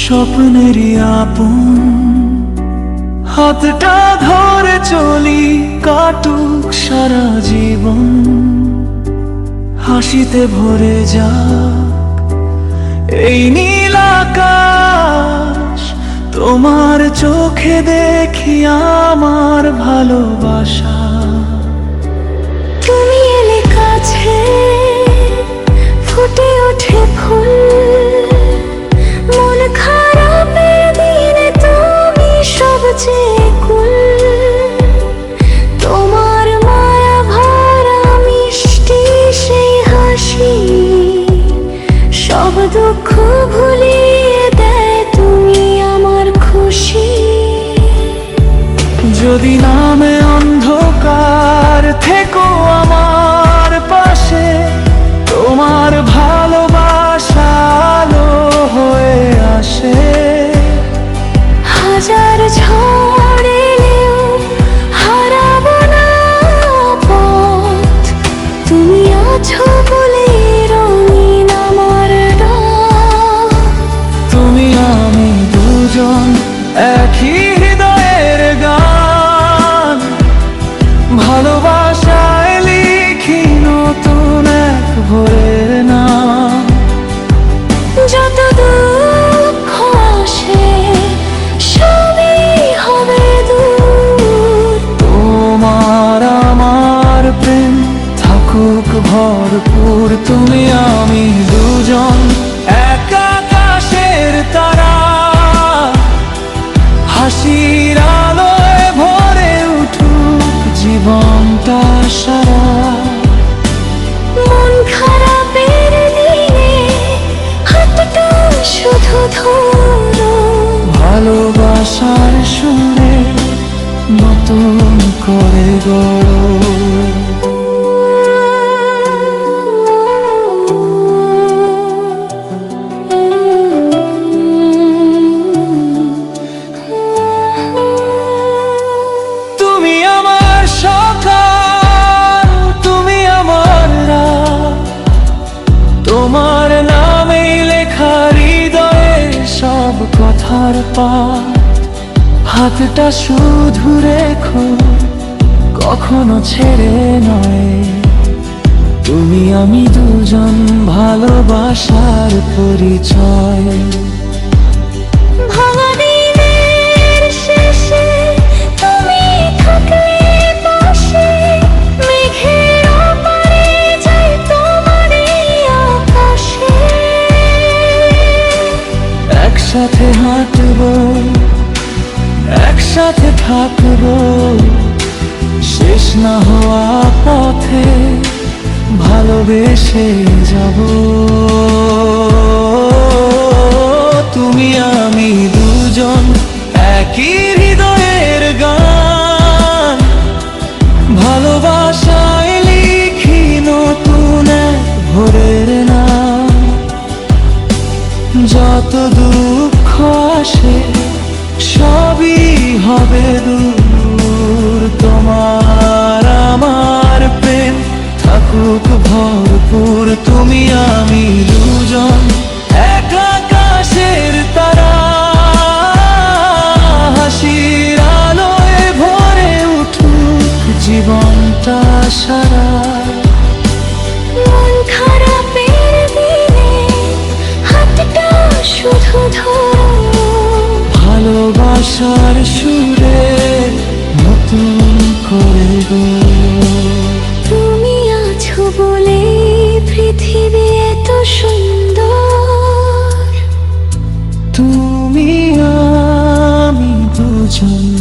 স্বপ্নেরই আপন হাতটা ধরে চলি, কাটুক সারা জীবন, হাসিতে ভরে যাক এই নীল আকাশ। তোমার চোখে দেখি আমার ভালোবাসা। তুমি এলে কাছে, ফুটে ওঠে ফুল, মন খারাপের দিনে তুমি সবচেয়ে কুল। তোমার মায়া ভরা মিষ্টি সেই হাসি, সব দুঃখ ভুলিয়ে দেয় তুমি আমার খুশি। যদি নামে অন্ধকার থেকো আমার পাশে, তোমার ভালোবাসা আলো হয়ে আসে। হাজার ঝড় এলেও হারাবো না পথ, তুমি আছো বলে রঙিন আমার ডাক। তুমি আমি দুজন একই হৃদয়ের গান, ভালোবাসায় লিখি নতুন এক ভোরের নাম। যত দুঃখ আসে সবই হবে দূর, তোমার আমার প্রেম থাকুক ভরপুর। তুমি আমি দুজন এক আকাশের তারা, হাসির আলোয় ভরে উঠুক জীবনটা সারা। মন খারাপের দিনে হাতটা শুধু ধরো, ভালোবাসার সুরে নতুন করে গড়ো। তুমি আমার সকাল, তুমি আমার রাত, তোমার নামেই লেখা হৃদয়ে সব কথার পাঠ। হাতটা শুধু রেখো, কখনো ছেড়ে নয়। তুমি আমি দুজন ভালোবাসার পরিচয়। ভাঙা দিনের শেষে তুমি থাকলে পাশে, মেঘের ওপারে যাই তোমার এই আকাশে। একসাথে হাঁটবো, একসাথে থাকবো, শেষ না হওয়া পথে ভালোবেসে যাব। তুমি আমি দুজন একই হৃদয়ের গান, ভালোবাসায় লিখি নতুন এক ভোরের নাম। যত দুঃখ আসে সবই হবে দূর, তোমার আমার প্রেম থাকুক ভরপুর। তুমি আমি দুজন এক আকাশের তারা, হাসির আলোয় ভরে উঠুক জীবনটা সারা। মন খারাপের দিনে হাতটা শুধু ধরো, ভালোবাসার সুরে নতুন করে গড়ো। তুমি আছো বলে পৃথিবী এত সুন্দর। তুমি আমি দুজন